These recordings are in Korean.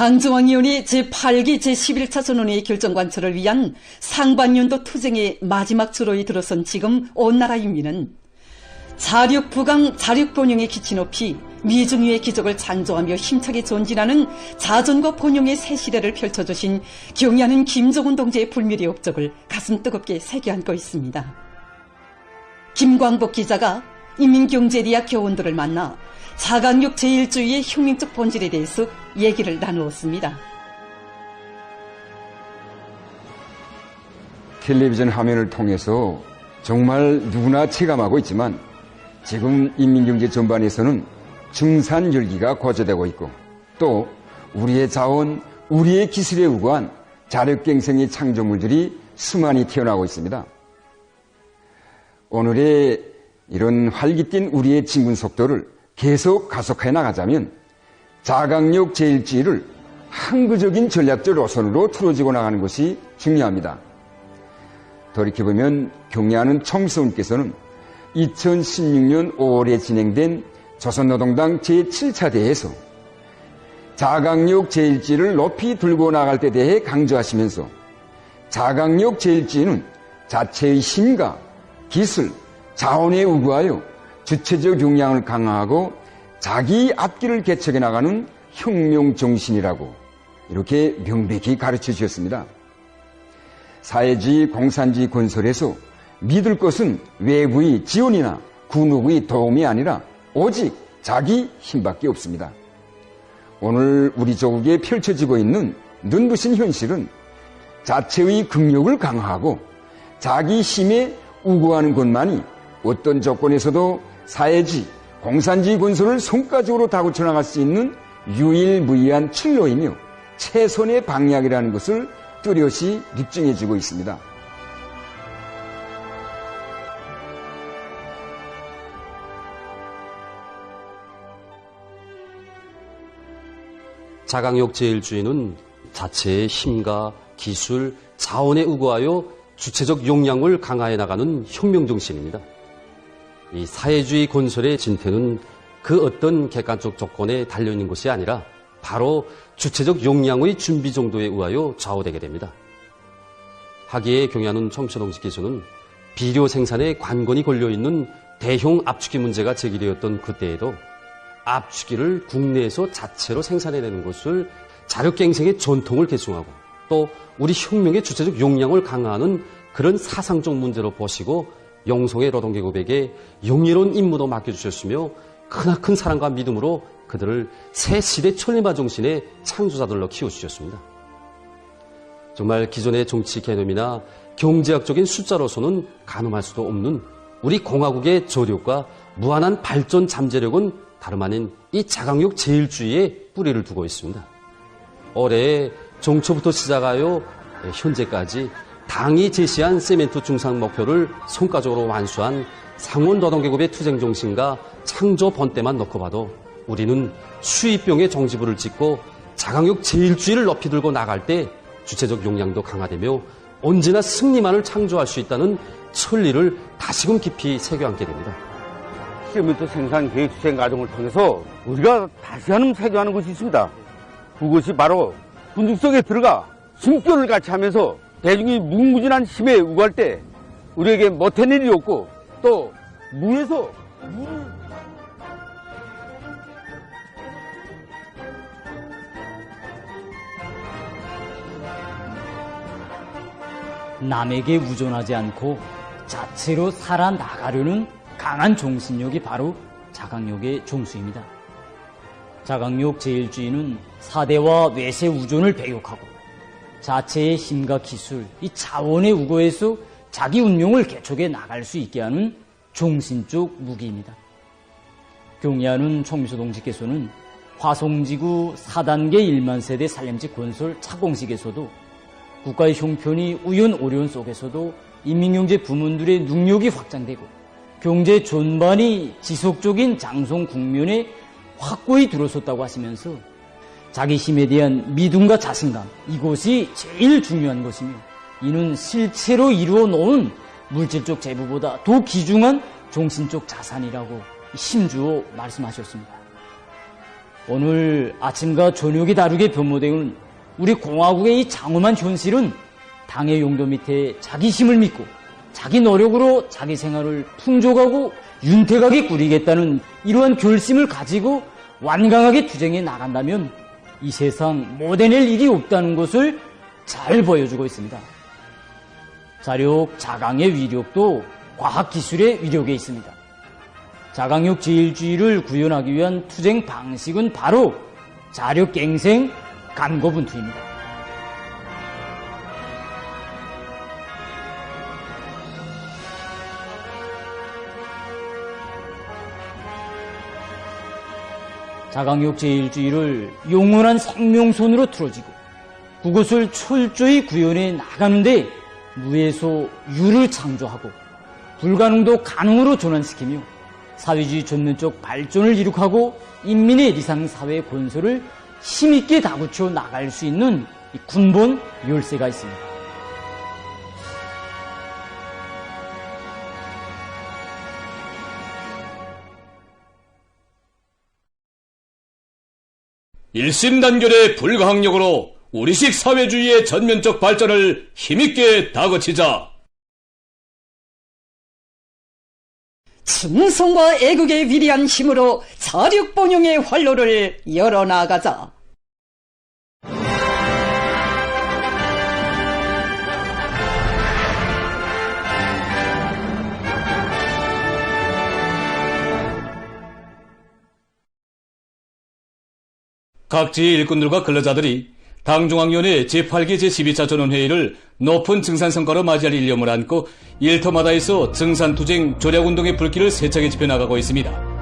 당중앙위원회 제8기 제11차 전원회의 결정관철을 위한 상반년도 투쟁의 마지막 주로에 들어선 지금 온 나라 인민은 자륙부강 자륙본영의 기치 높이 미중유의 기적을 창조하며 힘차게 전진하는 자전과 본영의 새 시대를 펼쳐주신 경의하는 김정은 동지의 불멸의 업적을 가슴 뜨겁게 새겨안고 있습니다. 김광복 기자가 인민경제대학 교원들을 만나 자강육 제1주의의 혁명적 본질에 대해서 얘기를 나누었습니다. 텔레비전 화면을 통해서 정말 누구나 체감하고 있지만 지금 인민경제 전반에서는 증산열기가 고조되고 있고 또 우리의 자원, 우리의 기술에 우거한 자력갱생의 창조물들이 수많이 태어나고 있습니다. 오늘의 이런 활기띤 우리의 진군 속도를 계속 가속해 나가자면 자강력 제1주의를 항구적인 전략적 노선으로 틀어지고 나가는 것이 중요합니다. 돌이켜보면 경례하는 총수님께서는 2016년 5월에 진행된 조선노동당 제7차 대회에서 자강력 제1주의를 높이 들고 나갈 때 대해 강조하시면서 자강력 제1주의는 자체의 힘과 기술, 자원에 우거하여 주체적 역량을 강화하고 자기 앞길을 개척해 나가는 혁명 정신이라고 이렇게 명백히 가르쳐 주셨습니다. 사회주의 공산주의 건설에서 믿을 것은 외부의 지원이나 군욱의 도움이 아니라 오직 자기 힘밖에 없습니다. 오늘 우리 조국에 펼쳐지고 있는 눈부신 현실은 자체의 긍력을 강화하고 자기 힘에 우거하는 것만이 어떤 조건에서도 사회주의, 공산주의 건설을 성과적으로 다구쳐 나갈 수 있는 유일무이한 출로이며 최선의 방향이라는 것을 뚜렷이 입증해주고 있습니다. 자강력 제1주의는 자체의 힘과 기술, 자원에 우거하여 주체적 역량을 강화해 나가는 혁명 정신입니다. 이 사회주의 건설의 진퇴는 그 어떤 객관적 조건에 달려있는 것이 아니라 바로 주체적 역량의 준비 정도에 의하여 좌우되게 됩니다. 하기에 경의하는 청취동지께서는 비료 생산에 관건이 걸려있는 대형 압축기 문제가 제기되었던 그때에도 압축기를 국내에서 자체로 생산해내는 것을 자력갱생의 전통을 계승하고 또 우리 혁명의 주체적 역량을 강화하는 그런 사상적 문제로 보시고 영성의 노동계급에게 영예로운 임무도 맡겨주셨으며 크나큰 사랑과 믿음으로 그들을 새 시대 천리마 정신의 창조자들로 키워주셨습니다. 정말 기존의 정치 개념이나 경제학적인 숫자로서는 가늠할 수도 없는 우리 공화국의 저력과 무한한 발전 잠재력은 다름 아닌 이 자강력 제1주의에 뿌리를 두고 있습니다. 올해 정초부터 시작하여 현재까지 당이 제시한 세멘트 중상 목표를 성과적으로 완수한 상원노동계급의 투쟁정신과 창조 본때만 놓고 봐도 우리는 수입병의 종지부를 찍고 자강력 제1주의를 높이 들고 나갈 때 주체적 역량도 강화되며 언제나 승리만을 창조할 수 있다는 천리를 다시금 깊이 새겨안게 됩니다. 세멘트 생산 계획 수행 과정을 통해서 우리가 다시 한번 새겨하는 것이 있습니다. 그것이 바로 군중 속에 들어가 숨결을 같이 하면서 대중이 무궁무진한 힘에 우거할 때 우리에게 못할 일이 없고 또 물에서 물을 남에게 의존하지 않고 자체로 살아나가려는 강한 정신력이 바로 자강력의 종수입니다. 자강력 제1주의는 사대와 외세 우존을 배격하고 자체의 힘과 기술, 이 자원의 우거에서 자기 운명을 개척해 나갈 수 있게 하는 종신적 무기입니다. 경의하는 총미소 동지께서는 화성지구 4단계 1만 세대 산림지 건설 착공식에서도 국가의 형편이 우연오련 속에서도 인민경제 부문들의 능력이 확장되고 경제 전반이 지속적인 장성 국면에 확고히 들어섰다고 하시면서 자기 힘에 대한 믿음과 자신감, 이것이 제일 중요한 것이며 이는 실체로 이루어 놓은 물질적 재부보다 더 귀중한 정신적 자산이라고 힘주어 말씀하셨습니다. 오늘 아침과 저녁이 다르게 변모되는 우리 공화국의 이 장엄한 현실은 당의 용도 밑에 자기 힘을 믿고 자기 노력으로 자기 생활을 풍족하고 윤택하게 꾸리겠다는 이러한 결심을 가지고 완강하게 투쟁해 나간다면 이 세상 못 해낼 일이 없다는 것을 잘 보여주고 있습니다. 자력, 자강의 위력도 과학기술의 위력에 있습니다. 자강력 제일주의를 구현하기 위한 투쟁 방식은 바로 자력갱생, 간고분투입니다. 자강력 제일주의를 영원한 생명선으로 틀어지고 그것을 철저히 구현해 나가는데 무에서 유를 창조하고 불가능도 가능으로 전환시키며 사회주의 전면적 발전을 이룩하고 인민의 리상사회 건설을 힘있게 다구쳐 나갈 수 있는 이 근본 열쇠가 있습니다. 일심단결의 불가항력으로 우리식 사회주의의 전면적 발전을 힘있게 다그치자. 충성과 애국의 위대한 힘으로 자력번영의 활로를 열어나가자. 각지의 일꾼들과 근로자들이 당중앙위원회 제8기 제12차 전원회의를 높은 증산성과로 맞이할 일념을 안고 일터마다에서 증산투쟁 조력운동의 불길을 세차게 지펴나가고 있습니다.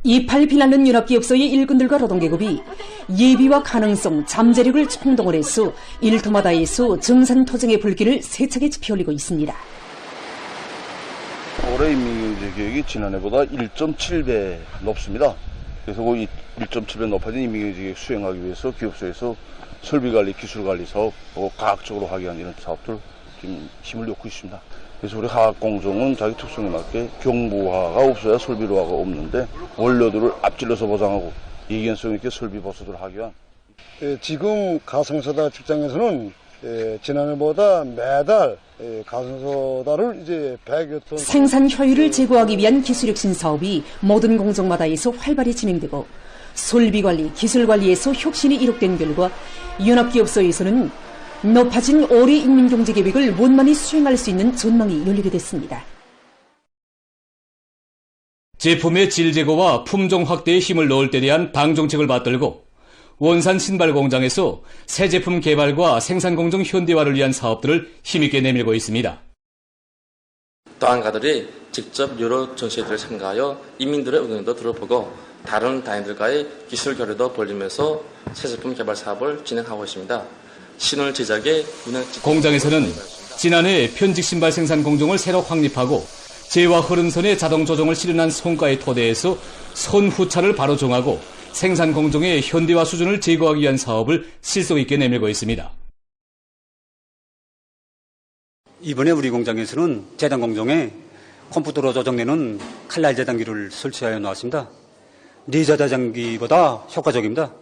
이팔 비난은 연합기업소의 일꾼들과 노동계급이 예비와 가능성, 잠재력을 총동원해서 일터마다에서 증산투쟁의 불길을 세차게 지펴올리고 있습니다. 올해 인민경제 계획이 지난해보다 1.7배 높습니다. 그래서 그 1.7배 높아진 인민경제 계획 수행하기 위해서 기업소에서 설비관리, 기술관리 사업, 과학적으로 하기 위한 이런 사업들 지금 힘을 놓고 있습니다. 그래서 우리 화학공정은 자기 특성에 맞게 경부화가 없어야 설비로화가 없는데 원료들을 앞질러서 보장하고 이견성 있게 설비 보수를 하기 위한. 지금 가성소다 직장에서는 지난해보다 매달 가성소다를 이제 100여 톤 생산 효율을 제고하기 위한 기술혁신 사업이 모든 공정마다에서 활발히 진행되고 설비관리, 기술관리에서 혁신이 이룩된 결과 연합기업소에서는 높아진 올해 인민경제 계획을 원만히 수행할 수 있는 전망이 열리게 됐습니다. 제품의 질 제고와 품종 확대에 힘을 넣을 때 대한 방정책을 받들고 원산 신발 공장에서 새 제품 개발과 생산 공정 현대화를 위한 사업들을 힘있게 내밀고 있습니다. 또한가들이 직접 여러 전시회들에 참가하여 인민들의 의견도 들어보고 다른 단위들과의 기술 교류도 벌이면서 새 제품 개발 사업을 진행하고 있습니다. 신월 제작의 공장에서는 지난해 편직 신발 생산 공정을 새로 확립하고 제와 흐름선의 자동 조정을 실현한 성과에 토대해서 선후차를 바로 정하고 생산 공정의 현대화 수준을 제고하기 위한 사업을 실속 있게 내밀고 있습니다. 이번에 우리 공장에서는 재단 공정에 컴퓨터로 조정되는 칼날 재단기를 설치하여 나왔습니다. 내자 재단기보다 효과적입니다.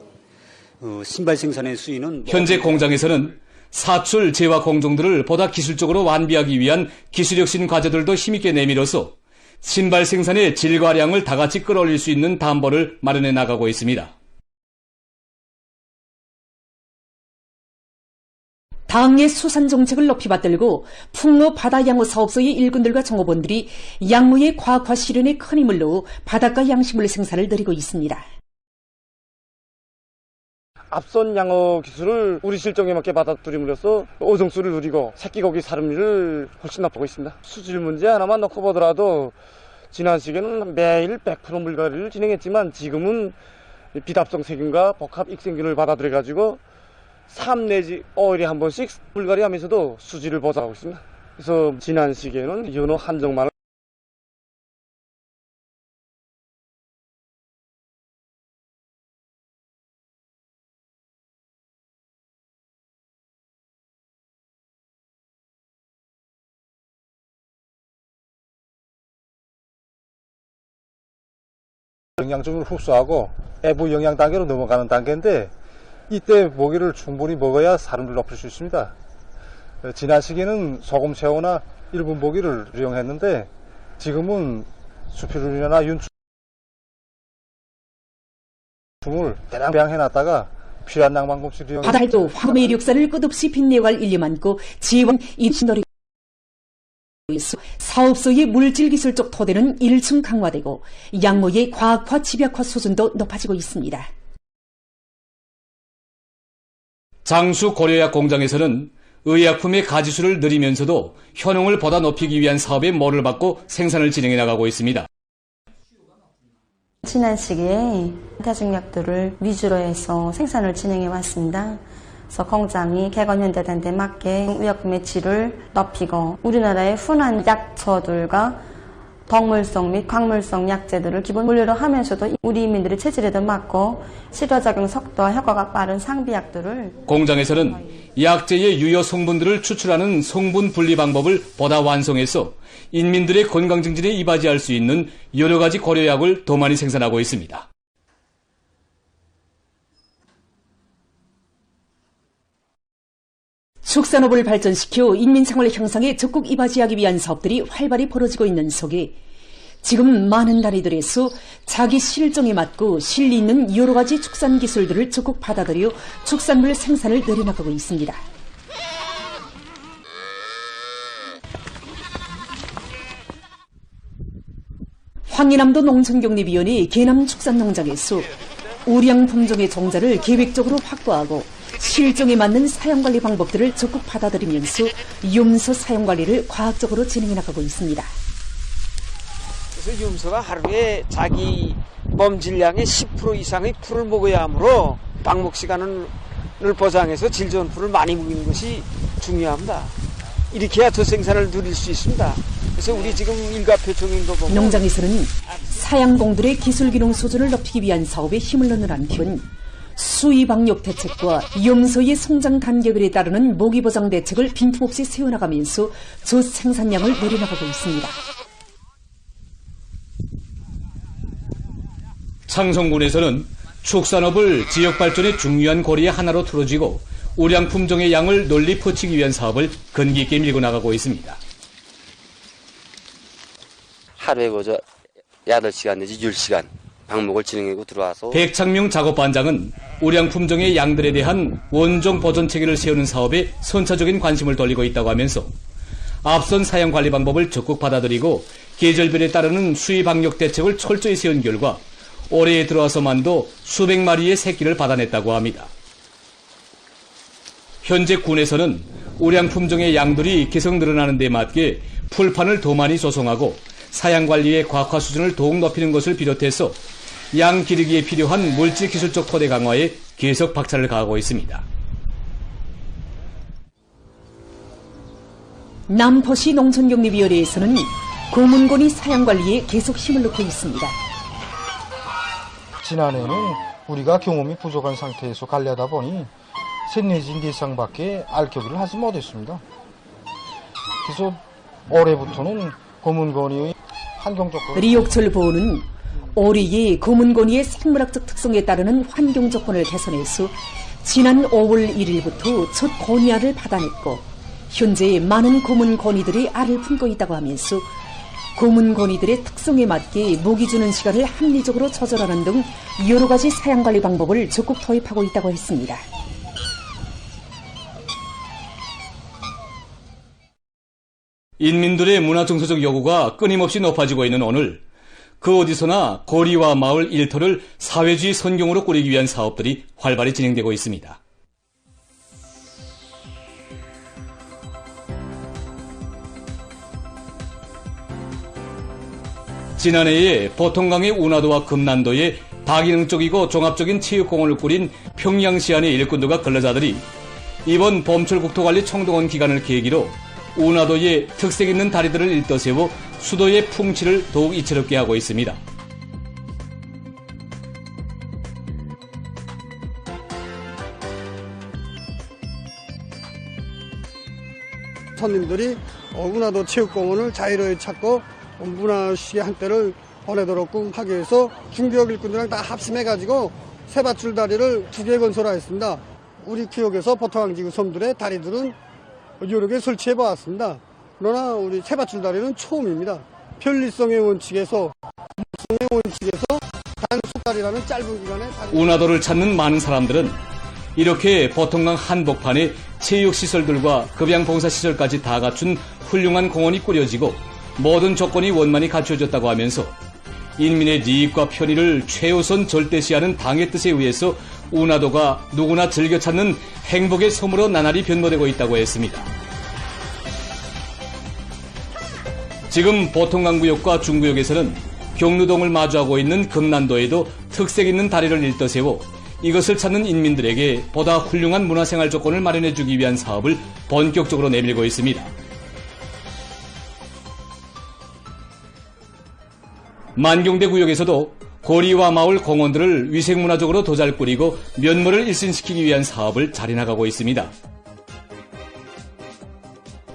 신발 생산의 수위는 현재 공장에서는 사출 제와 공정들을 보다 기술적으로 완비하기 위한 기술혁신 과제들도 힘있게 내밀어서 신발 생산의 질과 량을 다같이 끌어올릴 수 있는 담보를 마련해 나가고 있습니다. 당의 수산 정책을 높이 받들고 풍로 바다양호 사업소의 일꾼들과 종업원들이 양호의 과학화 실현에 큰 힘을 넣어 바닷가 양식물 생산을 늘리고 있습니다. 앞선 양어 기술을 우리 실정에 맞게 받아들임으로써 어종수를 누리고 새끼고기 사름률을 훨씬 높이고 있습니다. 수질 문제 하나만 놓고 보더라도 지난 시기에는 매일 100% 물갈이를 진행했지만 지금은 비답성 세균과 복합 익생균을 받아들여가지고 3 내지 5일에 한 번씩 물갈이 하면서도 수질을 보장하고 있습니다. 그래서 지난 시기에는 연어 한정만을 영양분을 흡수하고 애부 영양 단계로 넘어가는 단계인데 이때 모기를 충분히 먹어야 살음을 높일 수 있습니다. 지난 시기에는 소금 새우나 일본 모기를 이용했는데 지금은 수피루리나 윤충을 대량 해놨다가 필요한 양만큼씩 이용해 바다도 화금의 이력사를 끝없이 빛내갈 일이 많고 지원 입신놀이 사업소의 물질기술적 토대는 일층 강화되고 양모의 과학화 집약화 수준도 높아지고 있습니다. 장수 고려약 공장에서는 의약품의 가지수를 늘리면서도 효능을 보다 높이기 위한 사업에 몰을 받고 생산을 진행해 나가고 있습니다. 지난 시기에 대중약들을 위주로 해서 생산을 진행해 왔습니다. 그래서 공장이 개건현대단에 맞게 의약품의 질을 높이고 우리나라의 흔한 약초들과 동물성 및 광물성 약재들을 기본 원료로 하면서도 우리 인민들의 체질에도 맞고 치료작용 속도와 효과가 빠른 상비약들을 공장에서는 약재의 유효 성분들을 추출하는 성분 분리 방법을 보다 완성해서 인민들의 건강 증진에 이바지할 수 있는 여러 가지 고려약을 더 많이 생산하고 있습니다. 축산업을 발전시켜 인민생활 향상에 적극 이바지하기 위한 사업들이 활발히 벌어지고 있는 속에 지금 많은 나라들에서 자기 실정에 맞고 실리 있는 여러 가지 축산 기술들을 적극 받아들여 축산물 생산을 늘려나가고 있습니다. 황해남도 농촌격립위원회 계남축산농장에서 우량 품종의 종자를 계획적으로 확보하고 실정에 맞는 사용관리 방법들을 적극 받아들이면서 염소 사용관리를 과학적으로 진행해 나가고 있습니다. 그래서 염소가 하루에 자기 몸 질량의 10% 이상의 풀을 먹어야 하므로 방목 시간을 보장해서 질 좋은 풀을 많이 먹이는 것이 중요합니다. 이렇게 해야 더 생산을 누릴 수 있습니다. 그래서 우리 지금 일가표총인도 보면 농장에서는 사양공들의 기술기능 수준을 높이기 위한 사업에 힘을 넣는 한편 수의방역 대책과 염소의 성장 단계별에 따르는 모기보장 대책을 빈틈없이 세워나가면서 저 생산량을 늘려나가고 있습니다. 창성군에서는 축산업을 지역발전의 중요한 고리의 하나로 틀어쥐고 우량 품종의 양을 널리 퍼치기 위한 사업을 근기 있게 밀고 나가고 있습니다. 하루에 8시간 내지 10시간 방목을 진행하고 들어와서 백창명 작업반장은 우량 품종의 양들에 대한 원종 보존 체계를 세우는 사업에 선차적인 관심을 돌리고 있다고 하면서 앞선 사양 관리 방법을 적극 받아들이고 계절별에 따르는 수의 방역 대책을 철저히 세운 결과 올해에 들어와서만도 수백 마리의 새끼를 받아냈다고 합니다. 현재 군에서는 우량 품종의 양들이 계속 늘어나는 데 맞게 풀판을 더 많이 조성하고 사양관리의 과학화 수준을 더욱 높이는 것을 비롯해서 양 기르기에 필요한 물질 기술적 토대 강화에 계속 박차를 가하고 있습니다. 남포시 농촌격립위원회에서는 고문고니 사양관리에 계속 힘을 넣고 있습니다. 지난해는 우리가 경험이 부족한 상태에서 관리하다 보니 셋 내지 4쌍밖에 알켜기를 하지 못했습니다. 그래서 올해부터는 고문고니의 환경조건 리옥철 보호는 오리의 고문고니의 생물학적 특성에 따르는 환경 조건을 개선해서 지난 5월 1일부터 첫 고니알을 받아냈고 현재 많은 고문고니들이 알을 품고 있다고 하면서 고문고니들의 특성에 맞게 먹이 주는 시간을 합리적으로 조절하는 등 여러 가지 사양관리 방법을 적극 도입하고 있다고 했습니다. 인민들의 문화정서적 요구가 끊임없이 높아지고 있는 오늘 그 어디서나 거리와 마을 일터를 사회주의 선경으로 꾸리기 위한 사업들이 활발히 진행되고 있습니다. 지난해에 보통강의 운하도와 금난도에 다기능적이고 종합적인 체육공원을 꾸린 평양시 안의 일꾼들과 근로자들이 이번 봄철 국토관리 총동원 기간을 계기로 운하도의 특색 있는 다리들을 일떠세워 수도의 풍치를 더욱 이채롭게 하고 있습니다. 손님들이 운하도 체육공원을 자유로이 찾고 문화식의 한때를 보내도록 하기 위해서 중구역 일꾼들이랑 다 합심해가지고 세밧줄 다리를 2개 건설하였습니다. 우리 구역에서 보통항지구 섬들의 다리들은 여러 개 설치해 보았습니다. 그러나 우리 세밧줄 다리는 처음입니다. 편리성의 원칙에서 단속다리라는 짧은 기간에 운하도를 찾는 많은 사람들은 이렇게 보통강 한복판에 체육시설들과 급양봉사시설까지 다 갖춘 훌륭한 공원이 꾸려지고 모든 조건이 원만히 갖춰졌다고 하면서 인민의 이익과 편의를 최우선 절대시하는 당의 뜻에 의해서 운하도가 누구나 즐겨 찾는 행복의 섬으로 나날이 변모되고 있다고 했습니다. 지금 보통강구역과 중구역에서는 경루동을 마주하고 있는 금난도에도 특색 있는 다리를 일떠세워 이것을 찾는 인민들에게 보다 훌륭한 문화생활 조건을 마련해주기 위한 사업을 본격적으로 내밀고 있습니다. 만경대 구역에서도 거리와 마을 공원들을 위생문화적으로 더 잘 꾸리고 면모를 일신시키기 위한 사업을 자리나가고 있습니다.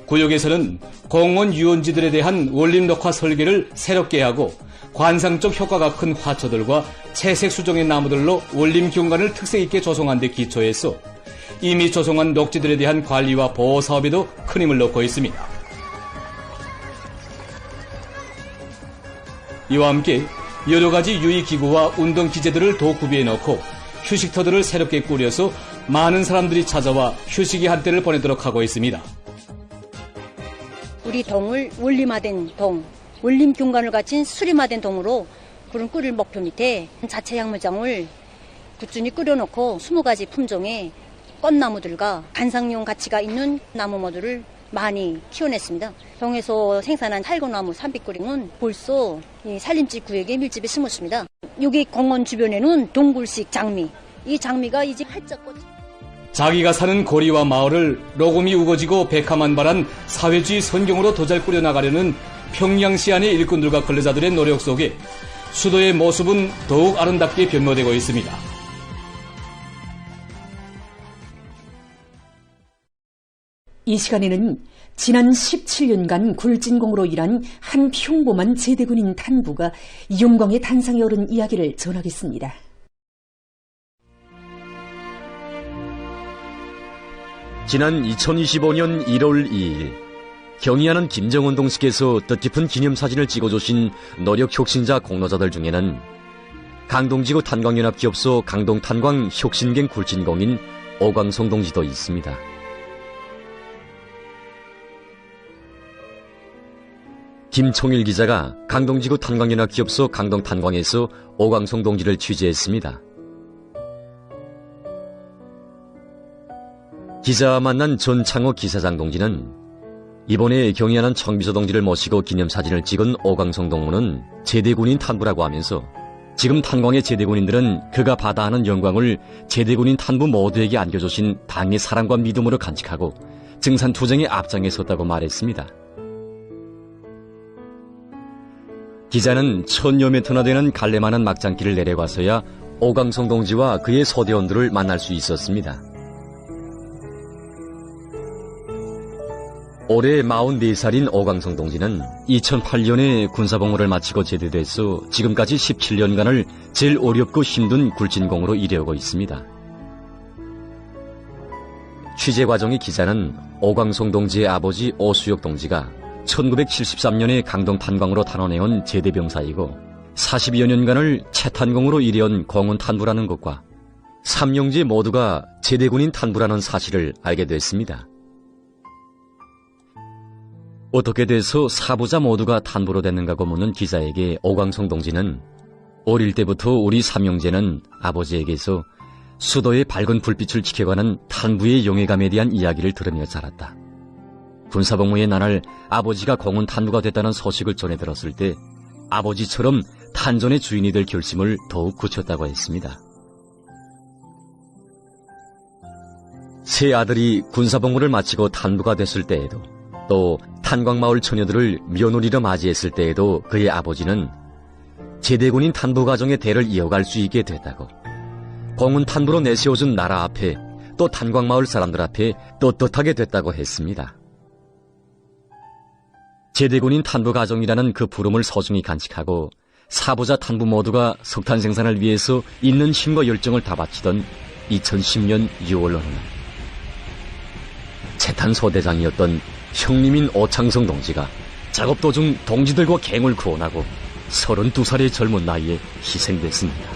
구역에서는 공원 유원지들에 대한 원림 녹화 설계를 새롭게 하고 관상적 효과가 큰 화초들과 채색 수종의 나무들로 원림 경관을 특색 있게 조성한 데 기초해서 이미 조성한 녹지들에 대한 관리와 보호 사업에도 큰 힘을 넣고 있습니다. 이와 함께 여러 가지 유의기구와 운동기재들을 더 구비해 놓고 휴식터들을 새롭게 꾸려서 많은 사람들이 찾아와 휴식의 한때를 보내도록 하고 있습니다. 우리 동을 원림화된 동, 원림 경관을 갖춘 수림화된 동으로 그런 꾸릴 목표 밑에 자체 약물장을 꾸준히 꾸려놓고 20가지 품종의 꽃나무들과 관상용 가치가 있는 나무 모두를 많이 키워냈습니다. 동에서 생산한 살구나무 300그림은 벌써 이 산림지 구역에 밀집해 심었습니다. 여기 공원 주변에는 동굴식 장미, 이 장미가 이제 활짝 꽃. 자기가 사는 거리와 마을을 로금이 우거지고 백화만발한 사회주의 선경으로 더 잘 꾸려나가려는 평양시 안의 일꾼들과 근로자들의 노력 속에 수도의 모습은 더욱 아름답게 변모되고 있습니다. 이 시간에는 지난 17년간 굴진공으로 일한 한 평범한 제대군인 탄부가 영광의 탄상에 오른 이야기를 전하겠습니다. 지난 2025년 1월 2일 경의하는 김정은 동식에서 뜻깊은 기념사진을 찍어주신 노력혁신자 공로자들 중에는 강동지구 탄광연합기업소 강동탄광 혁신갱 굴진공인 오광성 동지도 있습니다. 김총일 기자가 강동지구 탄광연합기업소 강동탄광에서 오광성 동지를 취재했습니다. 기자와 만난 전창호 기사장 동지는 이번에 경의하는 청비서 동지를 모시고 기념사진을 찍은 오광성 동무는 제대군인 탄부라고 하면서 지금 탄광의 제대군인들은 그가 받아 하는 영광을 제대군인 탄부 모두에게 안겨주신 당의 사랑과 믿음으로 간직하고 증산투쟁의 앞장에 섰다고 말했습니다. 기자는 1000여 미터나 되는 갈래 많은 막장길을 내려가서야 오광성 동지와 그의 소대원들을 만날 수 있었습니다. 올해 44살인 오광성 동지는 2008년에 군사복무를 마치고 제대돼서 지금까지 17년간을 제일 어렵고 힘든 굴진공으로 일해오고 있습니다. 취재 과정의 기자는 오광성 동지의 아버지 오수혁 동지가 1973년에 강동 탄광으로 탄원해온 제대병사이고 40여 년간을 채탄공으로 일해온 공원 탄부라는 것과 삼형제 모두가 제대군인 탄부라는 사실을 알게 됐습니다. 어떻게 돼서 사부자 모두가 탄부로 됐는가고 묻는 기자에게 오광성 동지는 어릴 때부터 우리 삼형제는 아버지에게서 수도의 밝은 불빛을 지켜가는 탄부의 용해감에 대한 이야기를 들으며 자랐다. 군사복무의 나날 아버지가 공원 탄부가 됐다는 소식을 전해 들었을 때 아버지처럼 탄전의 주인이 될 결심을 더욱 굳혔다고 했습니다. 세 아들이 군사복무를 마치고 탄부가 됐을 때에도 또 탄광마을 처녀들을 며느리로 맞이했을 때에도 그의 아버지는 제대군인 탄부 가정의 대를 이어갈 수 있게 됐다고 공원 탄부로 내세워준 나라 앞에 또 탄광마을 사람들 앞에 떳떳하게 됐다고 했습니다. 제대군인 탄부 가정이라는 그 부름을 소중히 간직하고 사부자 탄부 모두가 석탄 생산을 위해서 있는 힘과 열정을 다 바치던 2010년 6월 어느 날, 채탄 소대장이었던 형님인 오창성 동지가 작업 도중 동지들과 갱을 구원하고 32살의 젊은 나이에 희생됐습니다.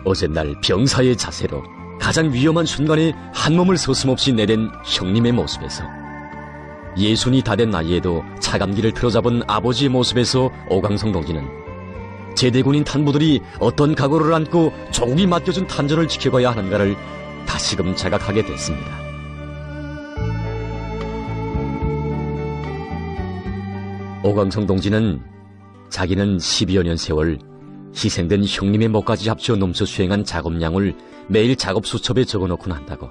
어젯날 병사의 자세로 가장 위험한 순간에 한 몸을 서슴없이 내댄 형님의 모습에서, 예순이 다 된 나이에도 차감기를 틀어잡은 아버지의 모습에서 오광성 동지는 제대군인 탄부들이 어떤 각오를 안고 조국이 맡겨준 탄전을 지켜가야 하는가를 다시금 자각하게 됐습니다. 오광성 동지는 자기는 12여 년 세월 희생된 형님의 목까지 합쳐 넘쳐 수행한 작업량을 매일 작업 수첩에 적어놓곤 한다고,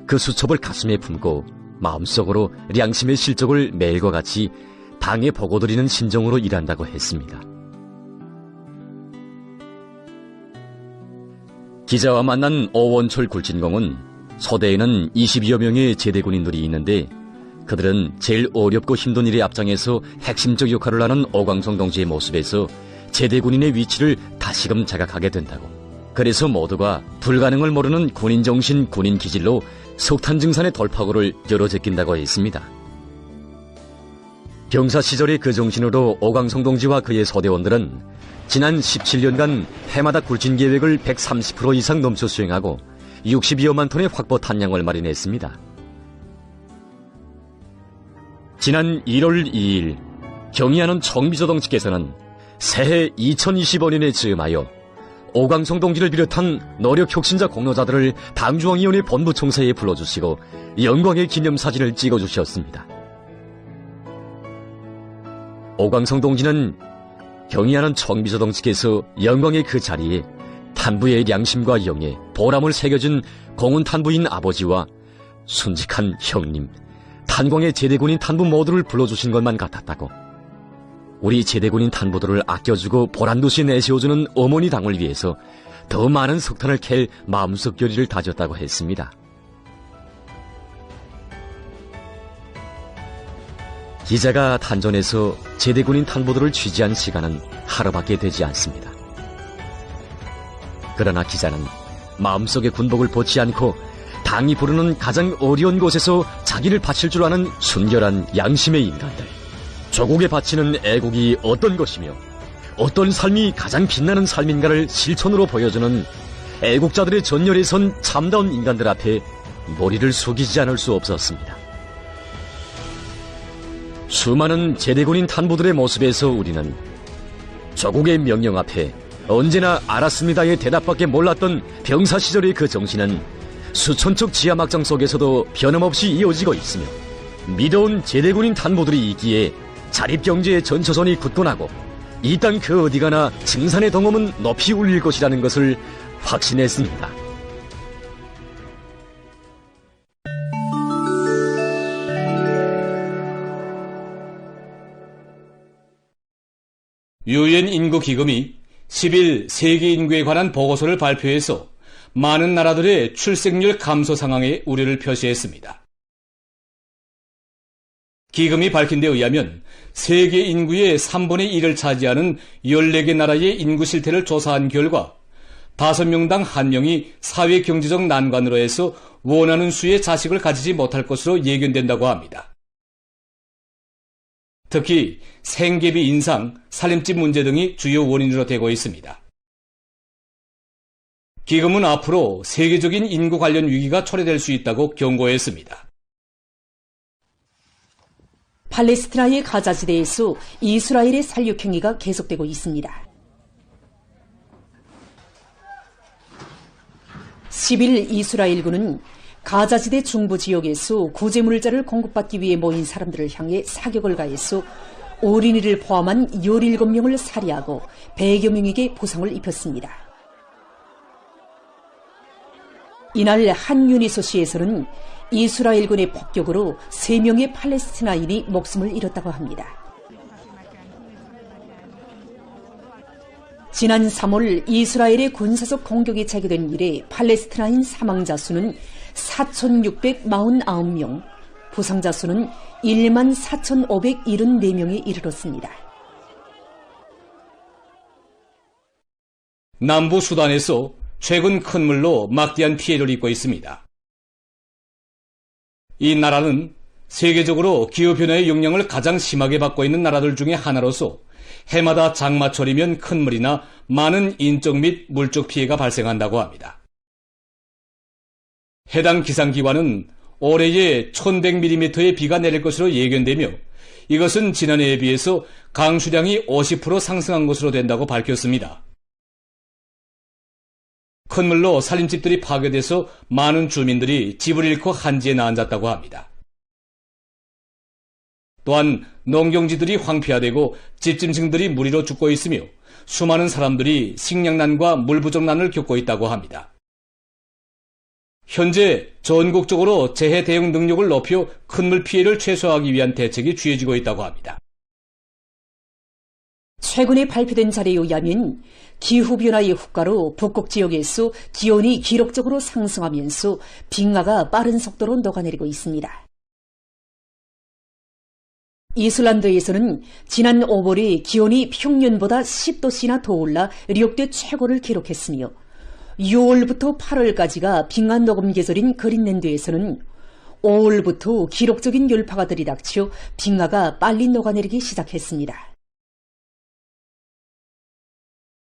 그 수첩을 가슴에 품고 마음속으로 량심의 실적을 매일과 같이 당에 보고드리는 심정으로 일한다고 했습니다. 기자와 만난 오원철 굴진공은 소대에는 22여 명의 제대군인들이 있는데, 그들은 제일 어렵고 힘든 일에 앞장에서 핵심적 역할을 하는 오광성 동지의 모습에서 제대군인의 위치를 다시금 자각하게 된다고, 그래서 모두가 불가능을 모르는 군인정신, 군인기질로 석탄 증산의 돌파구를 열어제낀다고 했습니다. 병사 시절의 그 정신으로 오광성 동지와 그의 소대원들은 지난 17년간 해마다 굴진 계획을 130% 이상 넘쳐 수행하고 62여만 톤의 확보 탄량을 마련했습니다. 지난 1월 2일 경의하는 정비조 측에서는 새해 2025년에 즈음하여 오광성 동지를 비롯한 노력 혁신자 공로자들을 당중앙위원회 본부 총사에 불러주시고 영광의 기념사진을 찍어주셨습니다. 오광성 동지는 경의하는 정비조 측에서 영광의 그 자리에 탄부의 양심과 영예, 보람을 새겨준 공훈 탄부인 아버지와 순직한 형님, 탄광의 제대군인 탄부 모두를 불러주신 것만 같았다고, 우리 제대군인 탄부들을 아껴주고 보란듯이 내세워주는 어머니 당을 위해서 더 많은 석탄을 캘 마음속 결의를 다졌다고 했습니다. 기자가 탄전에서 제대군인 탄부들을 취재한 시간은 하루밖에 되지 않습니다. 그러나 기자는 마음속의 군복을 벗지 않고 당이 부르는 가장 어려운 곳에서 자기를 바칠 줄 아는 순결한 양심의 인간들, 조국에 바치는 애국이 어떤 것이며 어떤 삶이 가장 빛나는 삶인가를 실천으로 보여주는 애국자들의 전열에 선 참다운 인간들 앞에 머리를 숙이지 않을 수 없었습니다. 수많은 제대군인 탄부들의 모습에서 우리는 조국의 명령 앞에 언제나 알았습니다의 대답밖에 몰랐던 병사 시절의 그 정신은 수천척 지하막장 속에서도 변함없이 이어지고 있으며, 믿어온 제대군인 탄부들이 있기에 자립경제의 전초선이 굳건하고 이 땅 그 어디 가나 증산의 동음은 높이 울릴 것이라는 것을 확신했습니다. 유엔 인구기금이 10일 세계 인구에 관한 보고서를 발표해서 많은 나라들의 출생률 감소 상황에 우려를 표시했습니다. 기금이 밝힌 데 의하면 세계 인구의 3분의 1을 차지하는 14개 나라의 인구 실태를 조사한 결과 5명당 1명이 사회경제적 난관으로 해서 원하는 수의 자식을 가지지 못할 것으로 예견된다고 합니다. 특히 생계비 인상, 살림집 문제 등이 주요 원인으로 되고 있습니다. 기금은 앞으로 세계적인 인구 관련 위기가 초래될 수 있다고 경고했습니다. 팔레스티나의 가자지대에서 이스라엘의 살육 행위가 계속되고 있습니다. 10일 이스라엘군은 가자지대 중부 지역에서 구제물자를 공급받기 위해 모인 사람들을 향해 사격을 가해서 어린이를 포함한 17명을 살해하고 100여 명에게 부상을 입혔습니다. 이날 한 유니소시에서는 이스라엘군의 폭격으로 3명의 팔레스티나인이 목숨을 잃었다고 합니다. 지난 3월 이스라엘의 군사적 공격이 제기된 이래 팔레스티나인 사망자 수는 4,649명, 부상자 수는 14,574명에 이르렀습니다. 남부 수단에서 최근 큰 물로 막대한 피해를 입고 있습니다. 이 나라는 세계적으로 기후변화의 영향을 가장 심하게 받고 있는 나라들 중에 하나로서 해마다 장마철이면 큰 물이나 많은 인적 및 물적 피해가 발생한다고 합니다. 해당 기상기관은 올해에 1100mm의 비가 내릴 것으로 예견되며 이것은 지난해에 비해서 강수량이 50% 상승한 것으로 된다고 밝혔습니다. 큰 물로 살림집들이 파괴돼서 많은 주민들이 집을 잃고 한지에 나앉았다고 합니다. 또한 농경지들이 황폐화되고 집짐승들이 물 위로 죽고 있으며 수많은 사람들이 식량난과 물 부족난을 겪고 있다고 합니다. 현재 전국적으로 재해 대응 능력을 높여 큰 물 피해를 최소화하기 위한 대책이 취해지고 있다고 합니다. 최근에 발표된 자료에 의하면 기후변화의 후과로 북극 지역에서 기온이 기록적으로 상승하면서 빙하가 빠른 속도로 녹아내리고 있습니다. 이슬란드에서는 지난 5월에 기온이 평년보다 10도씨나 더 올라 역대 최고를 기록했으며 6월부터 8월까지가 빙하 녹음 계절인 그린랜드에서는 5월부터 기록적인 열파가 들이닥쳐 빙하가 빨리 녹아내리기 시작했습니다.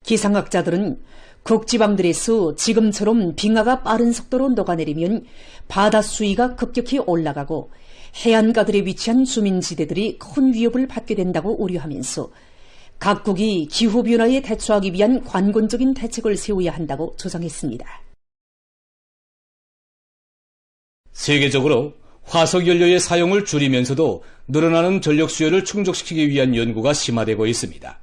기상학자들은 극지방들에서 지금처럼 빙하가 빠른 속도로 녹아내리면 바다 수위가 급격히 올라가고 해안가들에 위치한 주민지대들이 큰 위협을 받게 된다고 우려하면서 각국이 기후변화에 대처하기 위한 관건적인 대책을 세워야 한다고 주장했습니다. 세계적으로 화석연료의 사용을 줄이면서도 늘어나는 전력 수요를 충족시키기 위한 연구가 심화되고 있습니다.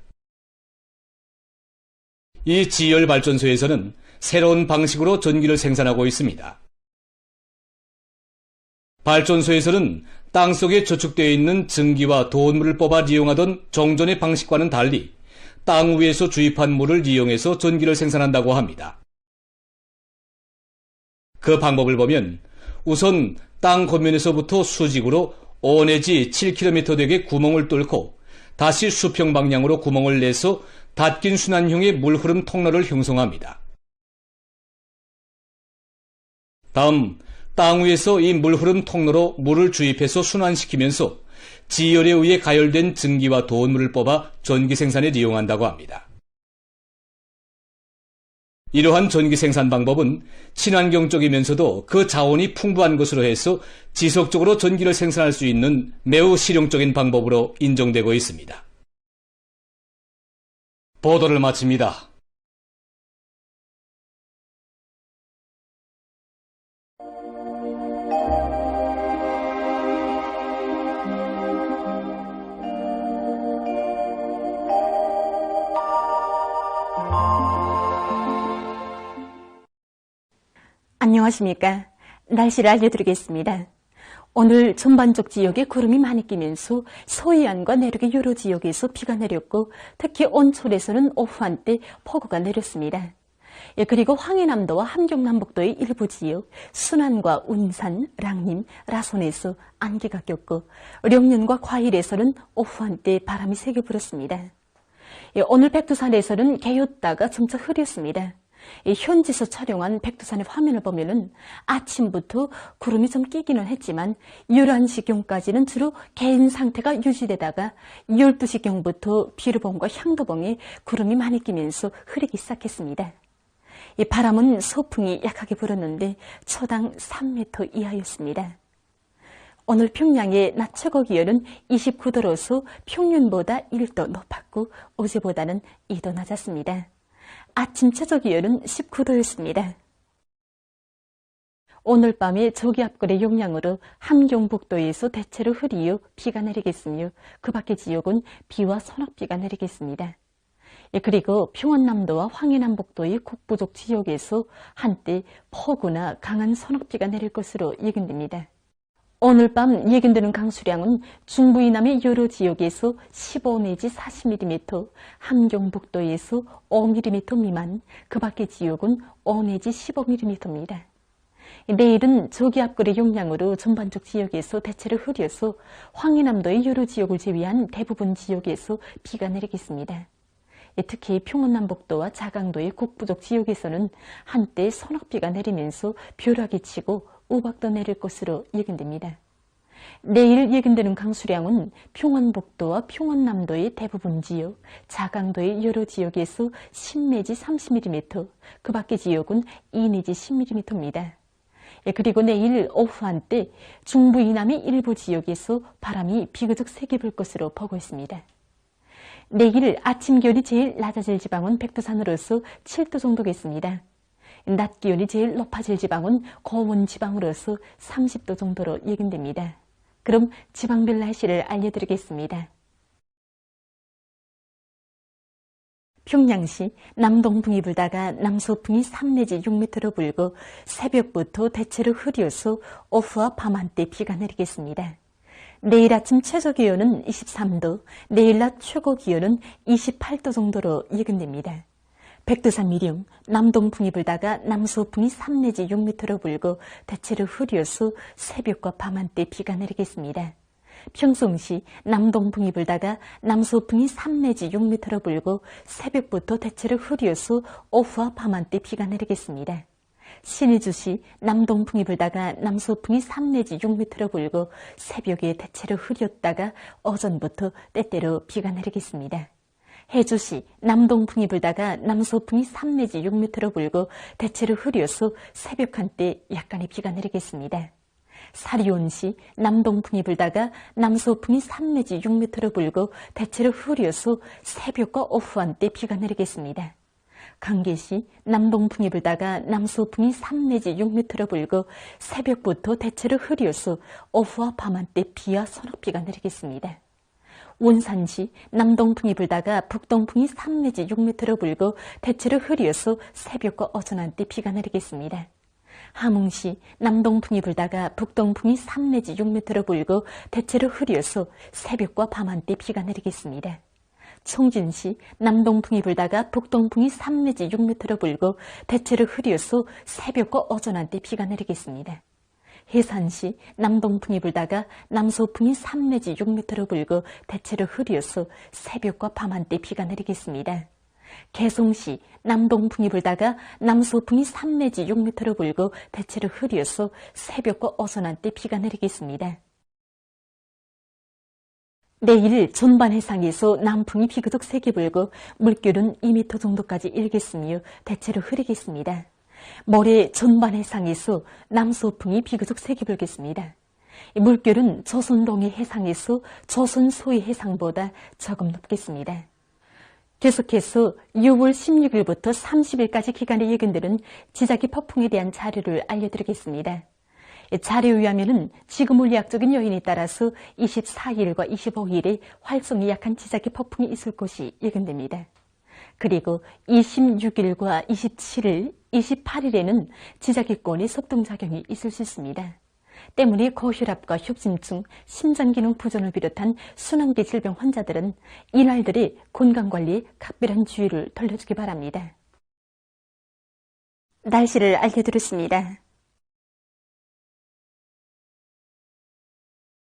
이 지열발전소에서는 새로운 방식으로 전기를 생산하고 있습니다. 발전소에서는 땅속에 저축되어 있는 증기와 도원물을 뽑아 이용하던 종전의 방식과는 달리 땅 위에서 주입한 물을 이용해서 전기를 생산한다고 합니다. 그 방법을 보면 우선 땅 겉면에서부터 수직으로 5 내지 7km 되게 구멍을 뚫고 다시 수평 방향으로 구멍을 내서 닫긴 순환형의 물흐름 통로를 형성합니다. 다음 땅 위에서 이 물흐름 통로로 물을 주입해서 순환시키면서 지열에 의해 가열된 증기와 도원물을 뽑아 전기 생산에 이용한다고 합니다. 이러한 전기 생산 방법은 친환경적이면서도 그 자원이 풍부한 것으로 해서 지속적으로 전기를 생산할 수 있는 매우 실용적인 방법으로 인정되고 있습니다. 보도를 마칩니다. 안녕하십니까. 날씨를 알려드리겠습니다. 오늘 전반적 지역에 구름이 많이 끼면서 서해안과 내륙의 여러 지역에서 비가 내렸고 특히 온천에서는 오후 한때 폭우가 내렸습니다. 그리고 황해남도와 함경남북도의 일부 지역, 순안과 운산, 랑림, 라손에서 안개가 꼈고 령년과 과일에서는 오후 한때 바람이 세게 불었습니다. 오늘 백두산에서는 개였다가 점차 흐렸습니다. 현지에서 촬영한 백두산의 화면을 보면은 아침부터 구름이 좀 끼기는 했지만 11시경까지는 주로 개인 상태가 유지되다가 12시경부터 비루봉과 향도봉에 구름이 많이 끼면서 흐리기 시작했습니다. 이 바람은 서풍이 약하게 불었는데 초당 3m 이하였습니다. 오늘 평양의 낮 최고 기온은 29도로서 평년보다 1도 높았고 어제보다는 2도 낮았습니다. 아침 최저 기온은 19도였습니다. 오늘 밤에 저기압골의 영향으로 함경북도에서 대체로 흐리어 비가 내리겠으며 그 밖의 지역은 비와 소낙비가 내리겠습니다. 그리고 평안남도와 황해남북도의 북부족 지역에서 한때 폭우나 강한 소낙비가 내릴 것으로 예견됩니다. 오늘 밤 예견되는 강수량은 중부 이남의 여러 지역에서 15 내지 40mm, 함경북도에서 5mm 미만, 그 밖의 지역은 5 내지 15mm입니다. 내일은 저기압골의 영향으로 전반적 지역에서 대체로 흐려서 황해남도의 여러 지역을 제외한 대부분 지역에서 비가 내리겠습니다. 특히 평원남북도와 자강도의 북부족 지역에서는 한때 서낙비가 내리면서 벼락이 치고 우박도 내릴 것으로 예견됩니다. 내일 예견되는 강수량은 평원북도와 평원남도의 대부분 지역, 자강도의 여러 지역에서 10 내지 30mm, 그 밖의 지역은 2 내지 10mm입니다. 그리고 내일 오후 한때 중부 이남의 일부 지역에서 바람이 비교적 세게 불 것으로 보고 있습니다. 내일 아침 기온이 제일 낮아질 지방은 백두산으로서 7도 정도겠습니다. 낮 기온이 제일 높아질 지방은 고원 지방으로서 30도 정도로 예견됩니다. 그럼 지방별 날씨를 알려드리겠습니다. 평양시 남동풍이 불다가 남서풍이 3 내지 6m로 불고 새벽부터 대체로 흐려서 오후와 밤 한때 비가 내리겠습니다. 내일 아침 최저 기온은 23도, 내일 낮 최고 기온은 28도 정도로 예견됩니다. 백두산 미령 남동풍이 불다가 남서풍이 3 내지 6m로 불고 대체로 흐려서 새벽과 밤 한때 비가 내리겠습니다. 평송시 남동풍이 불다가 남서풍이 3 내지 6m로 불고 새벽부터 대체로 흐려서 오후와 밤 한때 비가 내리겠습니다. 신의주시 남동풍이 불다가 남서풍이 3 내지 6m로 불고 새벽에 대체로 흐렸다가 오전부터 때때로 비가 내리겠습니다. 해주시 남동풍이 불다가 남서풍이 3 내지 6m로 불고 대체로 흐려서 새벽 한때 약간의 비가 내리겠습니다. 사리온시 남동풍이 불다가 남서풍이 3 내지 6m로 불고 대체로 흐려서 새벽과 오후 한때 비가 내리겠습니다. 강계시 남동풍이 불다가 남서풍이 3 내지 6m로 불고 새벽부터 대체로 흐려서 오후와 밤 한때 비와 소낙비가 내리겠습니다. 원산시 남동풍이 불다가 북동풍이 3 내지 6m로 불고 대체로 흐려서 새벽과 오전 한때 비가 내리겠습니다. 함흥시 남동풍이 불다가 북동풍이 3 내지 6m로 불고 대체로 흐려서 새벽과 밤 한때 비가 내리겠습니다. 청진시 남동풍이 불다가 북동풍이 3 내지 6m로 불고 대체로 흐려서 새벽과 오전 한때 비가 내리겠습니다. 해산시 남동풍이 불다가 남서풍이 3 내지 6m로 불고 대체로 흐려서 새벽과 밤 한때 비가 내리겠습니다. 개송시 남동풍이 불다가 남서풍이 3 내지 6m로 불고 대체로 흐려서 새벽과 오전 한때 비가 내리겠습니다. 내일 전반 해상에서 남풍이 비교적 세게 불고 물결은 2m 정도까지 일겠으며 대체로 흐리겠습니다. 모레 전반 해상에서 남서풍이 비교적 세게 불겠습니다. 물결은 조선 동해 해상에서 조선 소해 해상보다 조금 높겠습니다. 계속해서 6월 16일부터 30일까지 기간에 예견되는 지자기 폭풍에 대한 자료를 알려드리겠습니다. 자료에 의하면 지구 물리학적인 요인에 따라서 24일과 25일에 활성이 약한 지자기 폭풍이 있을 것이 예견됩니다. 그리고 26일과 27일, 28일에는 지자기권의 섭동작용이 있을 수 있습니다. 때문에 고혈압과 협심증, 심장기능 부전을 비롯한 순환기 질병 환자들은 이날들의 건강관리에 각별한 주의를 돌려주기 바랍니다. 날씨를 알려드렸습니다.